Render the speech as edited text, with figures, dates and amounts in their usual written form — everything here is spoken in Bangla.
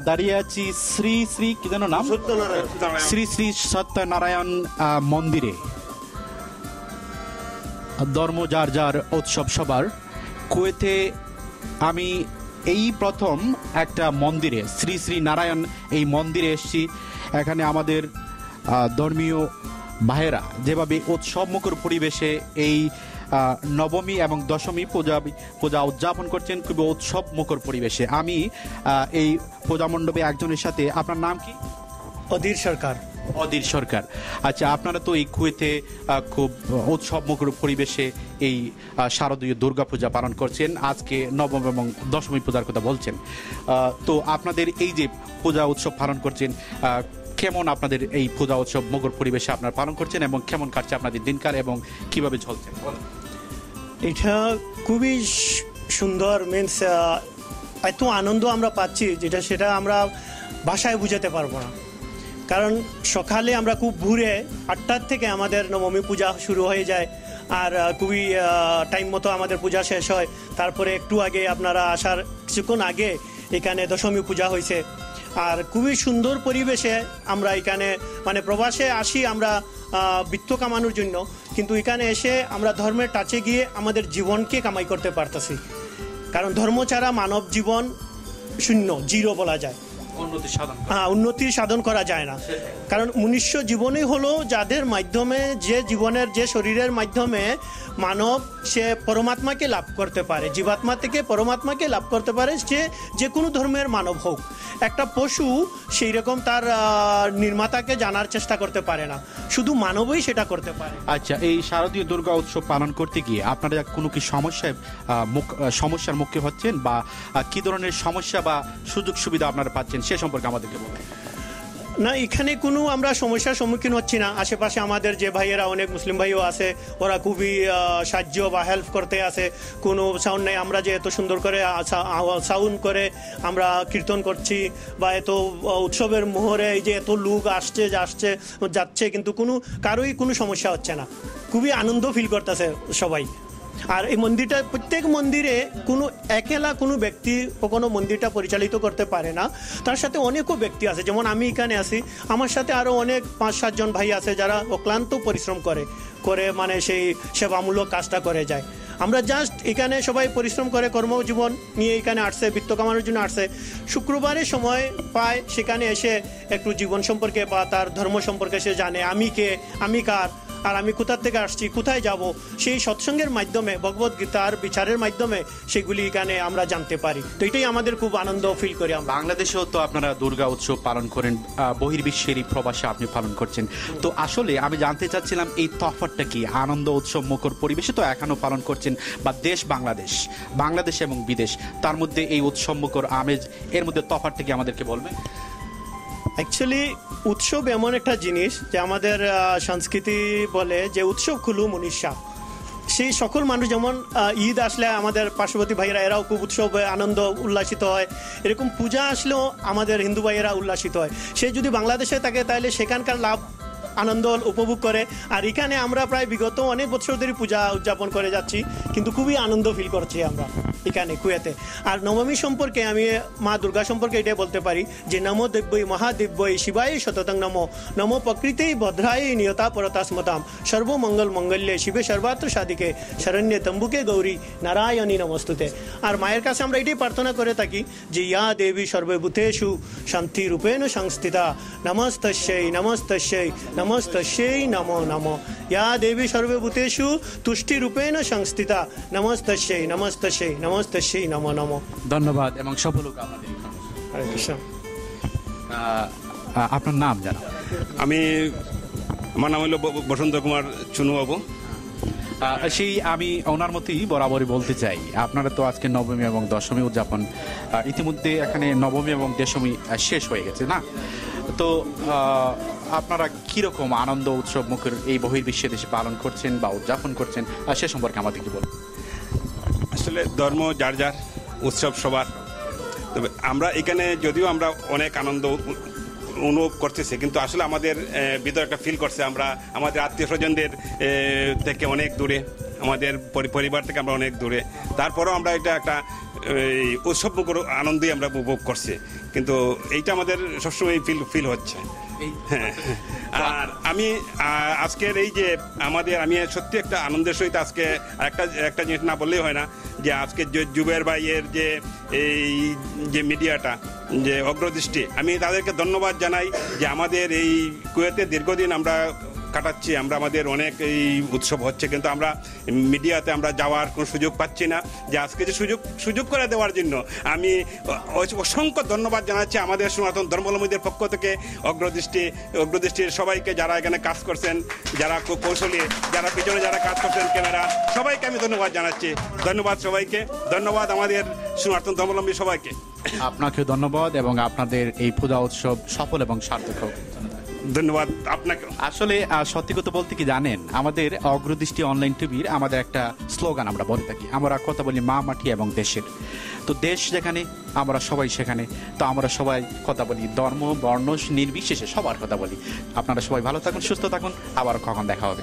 দাঁড়িয়ে আছি শ্রী শ্রী কি যেন নাম, শ্রী শ্রী সত্যনারায়ণ মন্দিরে। ধর্ম যার যার, উৎসব সবার। কুয়েতে আমি এই প্রথম একটা মন্দিরে, শ্রী শ্রী নারায়ণ এই মন্দিরে এসেছি। এখানে আমাদের ধর্মীয় ভাইয়েরা যেভাবে উৎসবমুখর পরিবেশে এই নবমী এবং দশমী পূজা উদযাপন করছেন খুবই উৎসবমুখর পরিবেশে। আমি এই পূজা মণ্ডপে একজনের সাথে, আপনার নাম কি? অধীর সরকার। অধীর সরকার, আচ্ছা। আপনারা তো এই কুয়েতে খুব উৎসবমুখর পরিবেশে এই শারদীয় দুর্গাপূজা পালন করছেন। আজকে নবম এবং দশমী পূজার কথা বলছেন। তো আপনাদের এই যে পূজা উৎসব পালন করছেন, কেমন আপনাদের এই পূজা উৎসব মুখর পরিবেশে আপনারা পালন করছেন এবং কেমন কাটছে আপনাদের দিনকাল এবং কিভাবে চলছে? এটা খুবই সুন্দর, মিনস এত আনন্দ আমরা পাচ্ছি সেটা আমরা ভাষায় বুঝাতে পারবো না। কারণ সকালে আমরা খুব ভোরে 8টার থেকে আমাদের নবমী পূজা শুরু হয়ে যায়, আর খুবই টাইম মতো আমাদের পূজা শেষ হয়। তারপরে একটু আগে, আপনারা আসার কিছুক্ষণ আগে এখানে দশমী পূজা হয়েছে। আর খুবই সুন্দর পরিবেশে আমরা এখানে, মানে প্রবাসে আসি আমরা বৃত্ত কামানোর জন্য, কিন্তু এখানে এসে আমরা ধর্মের টাচে গিয়ে আমাদের জীবনকে কামাই করতে পারতেছি। কারণ ধর্ম ছাড়া মানব জীবন শূন্য, জিরো বলা যায়। উন্নতি সাধন করা যায় না। কারণ মনুষ্য জীবনই হলো যাদের মাধ্যমে, যে শরীরের মাধ্যমে মানব সে পরমাত্মাকে লাভ করতে পারে, জীবাত্মা থেকে পরমাত্মাকে লাভ করতে পারে, যে কোনো ধর্মের মানব হোক। একটা পশু সেই রকম তার নির্মাতাকে জানার চেষ্টা করতে পারে না, শুধু মানবই সেটা করতে পারে। আচ্ছা, এই শারদীয় দুর্গা উৎসব পালন করতে গিয়ে আপনারা কোনো কি সমস্যার মুখে হচ্ছেন, বা কি ধরনের সমস্যা বা সুযোগ সুবিধা আপনারা পাচ্ছেন সে সম্পর্কে আমাদেরকে বলুন। না, এখানে কোনো আমরা সমস্যার সম্মুখীন হচ্ছি না। আশেপাশে আমাদের যে ভাইয়েরা, অনেক মুসলিম ভাইও আছে, ওরা খুবই সাহায্য বা হেল্প করতে আছে। কোনো সাউন্ড নেই, আমরা যে এত সুন্দর করে সাউন্ড করে আমরা কীর্তন করছি, বা এত উৎসবের মোহরে এই যে এত লোক আসছে যাচ্ছে, কিন্তু কারোই কোনো সমস্যা হচ্ছে না। খুবই আনন্দ ফিল করতেছে সবাই। আর এই মন্দিরটা, প্রত্যেক মন্দিরে কোনো একলা কোনো ব্যক্তি কখনো মন্দিরটা পরিচালিত করতে পারে না, তার সাথে অনেকও ব্যক্তি আছে। যেমন আমি এখানে আছি, আমার সাথে আরও অনেক 5-7 জন ভাই আছে যারা অক্লান্ত পরিশ্রম করে মানে সেই সেবামূলক কাজটা করে যায়। আমরা জাস্ট এখানে সবাই পরিশ্রম করে কর্মজীবন নিয়ে এখানে আসছে, বৃত্ত কামানোর জন্য আসছে। শুক্রবারে সময় পায়, সেখানে এসে একটু জীবন সম্পর্কে বা তার ধর্ম সম্পর্কে সে জানে, আমি কে, আমি কার, আর আমি কোথার থেকে আসছি, কোথায় যাব, সেই সৎসঙ্গের মাধ্যমে, ভগবত গীতার বিচারের মাধ্যমে সেগুলি এখানে আমরা জানতে পারি। তো এটাই আমাদের খুব আনন্দ ফিল করি। বাংলাদেশেও তো আপনারা দুর্গা উৎসব পালন করেন, বহির্বিশ্বেরই প্রবাসে আপনি পালন করছেন। তো আসলে আমি জানতে চাচ্ছিলাম এই তফাৎটা কি? আনন্দ উৎসব মুখর পরিবেশে তো এখনও পালন করছেন, বা দেশ বাংলাদেশ এবং বিদেশ, তার মধ্যে এই উৎসব মুখর আমেজ, এর মধ্যে তফাৎটা কি আমাদেরকে বলবেন? অ্যাকচুয়ালি উৎসব এমন একটা জিনিস যে আমাদের সংস্কৃতি বলে যে উৎসব খুলু মনীষা। সেই সকল মানুষ, যেমন ঈদ আসলে আমাদের পার্শ্ববর্তী ভাইয়েরা এরাও খুব উৎসব আনন্দ উল্লাসিত হয়, এরকম পূজা আসলেও আমাদের হিন্দু ভাইয়েরা উল্লাসিত হয়। সে যদি বাংলাদেশে থাকে তাহলে সেখানকার লাভ আনন্দ উপভোগ করে। আর এখানে আমরা প্রায় বিগত অনেক বছর ধরে পূজা উদযাপন করে যাচ্ছি, কিন্তু খুবই আনন্দ ফিল করছি আমরা এখানে কুয়েতে। আর নবমী সম্পর্কে আমি মা দুর্গা সম্পর্কে এটাই বলতে পারি যে নমো দিব্যই মহাদিব্যই শিবায় শততং নমো, নমো প্রকৃতিই ভদ্রায় নিয়তা পরতাস্মতাম, সর্বমঙ্গল মঙ্গল্যে শিবে সর্বাত্র সাধিকে শরণ্যে তম্বুকে গৌরী নারায়ণী নমস্তুতে। আর মায়ের কাছে আমরা এটাই প্রার্থনা করে থাকি যে ইয়া দেবী সর্বভূতেষু শান্তি রূপেণ সংস্থিতা, নমস্তস্যৈ নমস্তস্যৈ নমস্তস্যৈ নমো নমো। ইয়া দেবী সর্বভূতেষু তুষ্টি রূপেণ সংস্থিতা, নমস্তস্যৈ নমস্তস্যৈ নমস্তস্যৈ নমো নমো। ধন্যবাদ এবং সফল হোক আমাদের। হরে কৃষ্ণ। আপনার নাম জানা? আমার নাম হলো বসন্ত কুমার চুনু বাবু। আমি ওনার মতোই বরাবরই বলতে চাই, আপনারা তো আজকে নবমী এবং দশমী উদযাপন, ইতিমধ্যে এখানে নবমী এবং দশমী শেষ হয়ে গেছে না? তো আপনারা কিরকম আনন্দ উৎসব মুখের এই বহির্বিশ্বে দেশে পালন করছেন বা উদযাপন করছেন, সে সম্পর্কে আমাদের কি বলুন। আসলে ধর্ম যার যার, উৎসব সবার। তবে আমরা এখানে যদিও আমরা অনেক আনন্দ অনুভব করতেছি, কিন্তু আসলে আমাদের ভিতরে একটা ফিল করছে আমরা আমাদের আত্মীয় স্বজনদের থেকে অনেক দূরে, আমাদের পরিবার থেকে আমরা অনেক দূরে। তারপরেও আমরা এটা একটা এই উৎসবমুখর আনন্দই আমরা উপভোগ করছি, কিন্তু এইটা আমাদের সবসময় ফিল হচ্ছে। হ্যাঁ, আর আমি আজকের এই যে আমি সত্যি একটা আনন্দের সহিত আজকে একটা জিনিস না বললেই হয় না, যে আজকে যে জুবের ভাইয়ের যে এই যে মিডিয়াটা যে অগ্রদৃষ্টি, আমি তাদেরকে ধন্যবাদ জানাই যে আমাদের এই কুয়েতে দীর্ঘদিন আমরা কাটাচ্ছি, আমাদের অনেক এই উৎসব হচ্ছে, কিন্তু আমরা মিডিয়াতে আমরা যাওয়ার কোনো সুযোগ পাচ্ছি না। যে আজকে যে সুযোগ করে দেওয়ার জন্য আমি অসংখ্য ধন্যবাদ জানাচ্ছি আমাদের সনাতন ধর্মাবলম্বীদের পক্ষ থেকে অগ্রদৃষ্টির সবাইকে, যারা এখানে কাজ করছেন, যারা কৌশলী, যারা পিছনে যারা কাজ করছেন ক্যামেরা, সবাইকে আমি ধন্যবাদ জানাচ্ছি। ধন্যবাদ সবাইকে, ধন্যবাদ আমাদের সনাতন ধর্মাবলম্বী সবাইকে। আপনাকে ধন্যবাদ এবং আপনাদের এই পূজা উৎসব সফল এবং সার্থক হোক। ধন্যবাদ আপনাকে। আসলে সত্যি কথা বলতে কি জানেন, আমাদের অগ্রদৃষ্টি অনলাইন টিভির আমাদের একটা স্লোগান আমরা বলে থাকি, আমরা কথা বলি মা, মাটি এবং দেশের। তো দেশ যেখানে আমরা সবাই সেখানে, তো আমরা সবাই কথা বলি ধর্ম বর্ণ নির্বিশেষে সবার কথা বলি। আপনারা সবাই ভালো থাকুন, সুস্থ থাকুন, আবার কখন দেখা হবে।